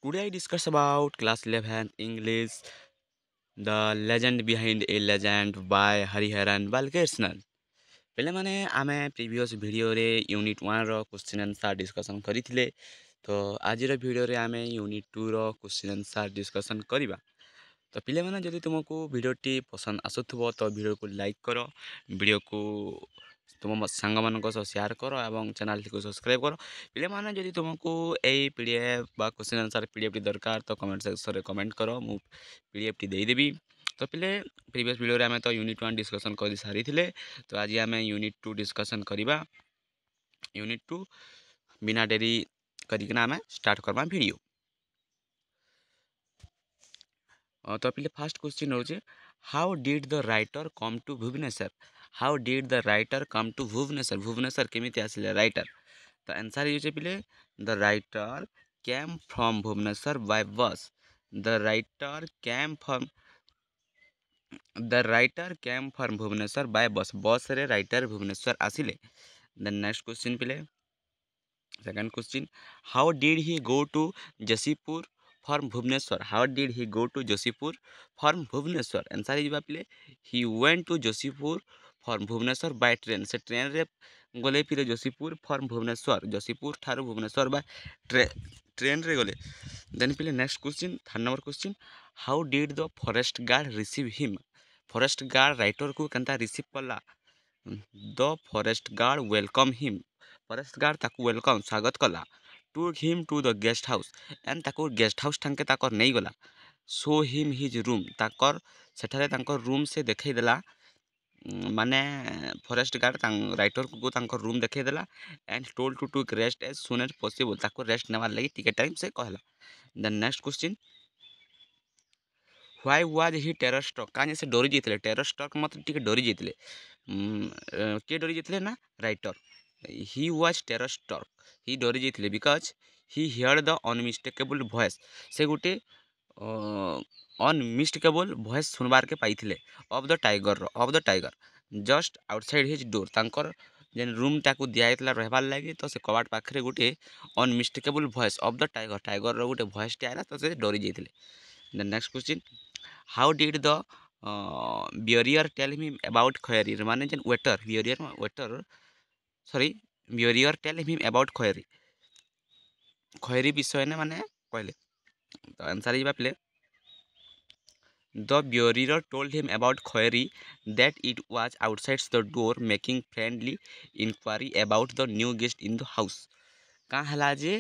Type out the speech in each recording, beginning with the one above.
Today I discuss about class 11 English, the legend behind a legend by Hariharan Balkrishnan. ପିଲାମାନେ ଆମେ previous ଭିଡ଼ିଓରେ unit 1ର question answer discussion କରିଥିଲେ। ତ ଆଜିର ଭିଡ଼ିଓରେ ଆମେ ୟୁନିଟ୍ 2ର କ୍ୱେଶ୍ଚିନ୍ ଆନ୍ସର୍ ଡିସ୍କସନ୍ କରିବା। ତ ପିଲାମାନେ ଯଦି ତୁମକୁ ଭିଡ଼ିଓଟି ପସନ୍ଦ ଆସୁଥିବ ତ ଭିଡ଼ିଓକୁ ଲାଇକ୍ କର, ଭିଡ଼ିଓକୁ ତୁମ ସାଙ୍ଗମାନଙ୍କ ସହ ସେୟାର କର ଏବଂ ଚ୍ୟାନେଲଟିକୁ ସବସ୍କ୍ରାଇବ୍ କର। ପିଲାମାନେ ଯଦି ତୁମକୁ ଏଇ PDF ବା କ୍ୱେଶ୍ଚିନ୍ ଆନ୍ସର୍ PDFଟି ଦରକାର ତ କମେଣ୍ଟ ସେକ୍ସନରେ କମେଣ୍ଟ କର, ମୁଁ PDFଟି ଦେଇଦେବି। ତ ପିଲେ ପ୍ରିଭିୟସ୍ ଭିଡ଼ିଓରେ ଆମେ ତ ୟୁନିଟ୍ 1 ଡିସ୍କସନ୍ କରିସାରିଥିଲେ। ତ ଆଜି ଆମେ ୟୁନିଟ୍ 2 ଡିସ୍କସନ୍ କରିବା। ୟୁନିଟ୍ 2 ବିନା ଡେରି କରିକିନା ଆମେ ଷ୍ଟାର୍ଟ କରିବା ଭିଡ଼ିଓ। ତ ପିଲେ ଫାର୍ଷ୍ଟ କ୍ୱେଶ୍ଚିନ୍ ହେଉଛି how did the writer come to Bhubaneswar. How did the writer come to Bhubaneswar. Bhubaneswar କେମିତି ଆସିଲେ ରାଇଟର୍? ତ ଆନ୍ସର୍ ହେଉଛି ପିଲେ the writer came from Bhubaneswar by bus. The writer came from Bhubaneswar by bus. ବସ୍ରେ ରାଇଟର୍ ଭୁବନେଶ୍ୱର ଆସିଲେ। ଦେନ୍ ନେକ୍ସଟ କ୍ୱେଶ୍ଚିନ୍ ପିଲେ second question how did he go to Jashipur from Bhubaneswar. How did he go to Jashipur from Bhubaneswar. Answer ହେଇଯିବା ପିଲେ ହି went to Jashipur from Bhubaneswar by train. ସେ ଟ୍ରେନ୍ରେ ଗଲେ ପିଲେ Jashipur from Bhubaneswar. Jashipur ଠାରୁ ଭୁବନେଶ୍ୱର ବା ଟ୍ରେନ୍ରେ ଗଲେ। ଦେନ୍ ପିଲେ next question third number question how did the forest guard receive him. Forest guard ରାଇଟର୍କୁ କେନ୍ତା ରିସିଭ୍ କଲା? The forest guard welcome him. Forest guard ତାକୁ ୱେଲକମ୍ ସ୍ୱାଗତ କଲା। Took him to the guest house and ତାକୁ guest house ଠାଙ୍କେ ତାକର ନେଇଗଲା। ଶୋ ହିମ୍ ହିଜ୍ ରୁମ୍ ତାକର ସେଠାରେ ତାଙ୍କର ରୁମ୍ ସେ ଦେଖେଇଦେଲା। ମାନେ ଫରେଷ୍ଟ ଗାର୍ଡ଼ ରାଇଟର୍କୁ ତାଙ୍କର ରୁମ୍ ଦେଖେଇଦେଲା and told to took rest as soon as possible. ତାକୁ ରେଷ୍ଟ ନେବାର୍ ଲାଗି ଟିକେ ଟାଇମ୍ ସେ କହିଲା। Then next question why was he terror struck. କାହିଁକି ସେ ଡରି ଯାଇଥିଲେ? ଟେରର୍ ଷ୍ଟ୍ରକ୍ ମତେ ଟିକେ ଡରି ଯାଇଥିଲେ। କିଏ ଡରି ଯାଇଥିଲେ ନା writer. He was terror struck. He ଡରି ଯାଇଥିଲେ ବିକଜ୍ ହି ହିୟର୍ଡ ଦ ଅନମିଷ୍ଟେକେବୁଲ୍ ଭଏସ୍। ସେ ଗୋଟେ ଅନମିଷ୍ଟେକେବୁଲ୍ ଭଏସ୍ ଶୁଣବାର୍କେ ପାଇଥିଲେ of the tiger just outside his door. ତାଙ୍କର ଯେନ୍ ରୁମ୍ଟାକୁ ଦିଆଯାଇଥିଲା ରହିବାର୍ ଲାଗି ତ ସେ କବାଟ ପାଖରେ ଗୋଟେ ଅନମିଷ୍ଟେକେବୁଲ୍ ଭଏସ୍ ଅଫ୍ ଦ ଟାଇଗର୍ର ଗୋଟେ ଭଏସ୍ଟେ ଆଇଲା ତ ସେ ଡରି ଯାଇଥିଲେ। Then next question how did the bearer tell him about Khairi. ମାନେ ଯେନ୍ ବିୟରିୟର୍ ଟେଲ୍ ହିମ୍ ଆବାଉଟ୍ ଖୟରୀ ବିଷୟନେ ମାନେ କହିଲେ। ତ ଆନ୍ସର୍ ହେଇଯିବା ପିଲେ the bearer told him about Khairi that it was outside the door making friendly inquiry about the new guest in the house. କାଁ ହେଲା ଯେ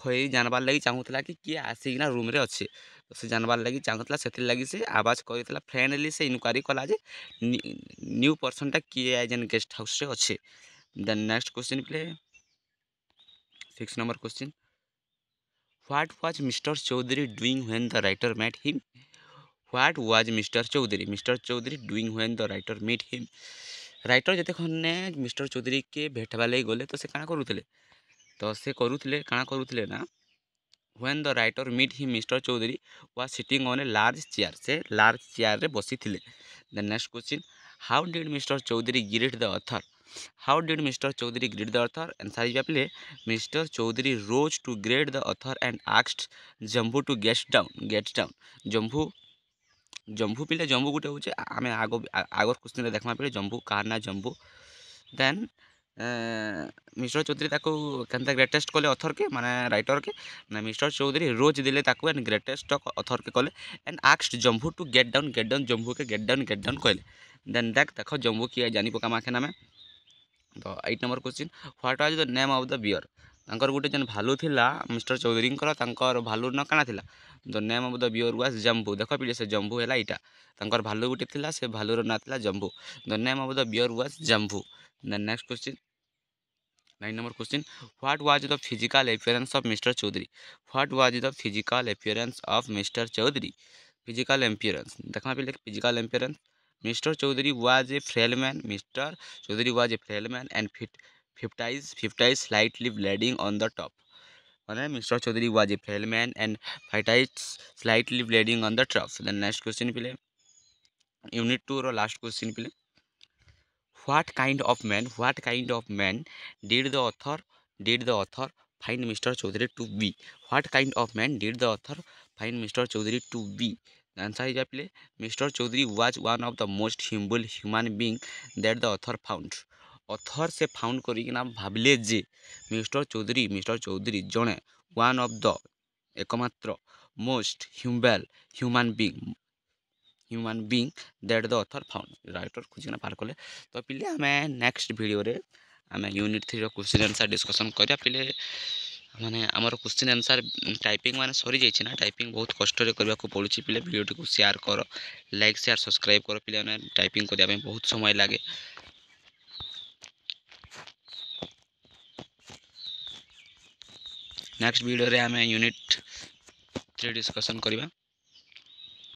ଖୟରୀ ଜାଣବାର୍ ଲାଗି ଚାହୁଁଥିଲା କି କିଏ ଆସିକିନା ରୁମ୍ରେ ଅଛେ। ତ ସେ ଜାଣବାର୍ ଲାଗି ଚାହୁଁଥିଲା, ସେଥିର୍ଲାଗି ସେ ଆବାଜ କରିଥିଲା। ଫ୍ରେଣ୍ଡଲି ସେ ଇନକ୍ୱାରି କଲା ଯେ ନ୍ୟୁ ପର୍ସନ୍ଟା କିଏ ଯେନ୍ ଗେଷ୍ଟ ହାଉସ୍ରେ ଅଛେ। ଦେନ୍ ନେକ୍ସଟ କ୍ୱେଶ୍ଚିନ୍ ପିଲେ 6 number question what was Mr Chaudhuri doing when the writer met him. What was Mr Chaudhuri doing when the writer meet him. Writer ଯେତେଖନେ ମିଷ୍ଟର ଚୌଧୁରୀକେ ଭେଟ୍ବାର୍ ଲାଗି ଗଲେ ତ ସେ କାଣା କରୁଥିଲେ? ତ ସେ କାଣା କରୁଥିଲେ ନା when the writer meet him Mr Chaudhuri was sitting on a large chair. ସେ ଲାର୍ଜ ଚେୟାରରେ ବସିଥିଲେ। Then next question how did Mr Chaudhuri greet the author. How did Mr Chaudhuri greet the author. Answer ହେଇଯିବା ପିଲେ Mr Chaudhuri rose to greet the author and ଆକ୍ସଡ୍ Jambu to get down. Jambu ପିଲେ ଜମ୍ବୁ ଗୋଟେ ହଉଛେ ଆମେ ଆଗର କ୍ୱେଶ୍ଚିନ୍ରେ ଦେଖ୍ମା ପିଲେ ଜମ୍ବୁ କାହାର ନା ଜମ୍ବୁ। ଦେନ୍ ମିଷ୍ଟର ଚୌଧୁରୀ ତାକୁ କେନ୍ତା ଗ୍ରେଟେଷ୍ଟ କଲେ ଅଥର୍କେ ମାନେ ରାଇଟର୍କେ ନା ମିଷ୍ଟର ଚୌଧୁରୀ ରୋଜ୍ ଦେଲେ ତାକୁ ଆଣ୍ଡ ଗ୍ରେଟେଷ୍ଟ ଅଥର୍କେ କଲେ ଆଣ୍ଡ ଆକ୍ସଡ୍ ଜମ୍ବୁ ଟୁ ଗେଟ୍ ଡାଉନ୍ ଜମ୍ବୁକେ ଗେଟ୍ ଡାଉନ୍ କହିଲେ। ଦେନ୍ ଦେଖ ଜମ୍ବୁ କିଏ ଜାନି ପକାମା ଖେନ୍ ଆମେ। ତ 8 number question what was the name of the beer. ତାଙ୍କର ଗୋଟେ ଯେନ୍ ଭାଲୁ ଥିଲା ମିଷ୍ଟର ଚୌଧୁରୀଙ୍କର, ତାଙ୍କର ଭାଲୁର ନାଁ କାଣା ଥିଲା? The name of the bear was Jambu. ଦେଖ ପିଲେ ସେ ଜମ୍ବୁ ହେଲା ଇଟା। ତାଙ୍କର ଭାଲୁ ଗୋଟେ ଥିଲା, ସେ ଭାଲୁର ନାଁ ଥିଲା Jambu. The name of the bear was Jambu. Then next question 9 number question what was the physical appearance of Mr. Chaudhary. What was the physical appearance of Mr. Chaudhary. Physical appearance देखना पहले physical appearance Mr. Chaudhary was a frail man. Mr. Chaudhary was a frail man and fifth eyes slightly bleeding on the top. माने Mr. Chaudhary was a frail man and fifth eyes slightly bleeding on the top. Then next question पहले unit 2 रो last question पहले what kind of man did the author find Mr. Chaudhary to be? What kind of man did the author find Mr. Chaudhary to be? The answer is आपले Mr. Chaudhary was one of the most humble human being that the author found. author से found करिकिना भाविले जे Mr Chaudhuri जड़े one of the एकमात्र most human being that the author found writer खोजिना बाहर कले। तो पिले आम नेक्स्ट वीडियो आम यूनिट 3 क्वेश्चन आंसर डिस्कसन करा। पिले माने आमर क्वेश्चन आंसर टाइपिंग माने सरी जाइए ना, टाइपिंग बहुत कष्ट करने को पड़ुछि। पिले वीडियो को शेयर कर, लाइक शेयर सब्सक्राइब कर। पिले टाइपिंग करने बहुत समय लगे। नेक्स्ट वीडियो रे आम यूनिट 3 डिस्कसन करवा।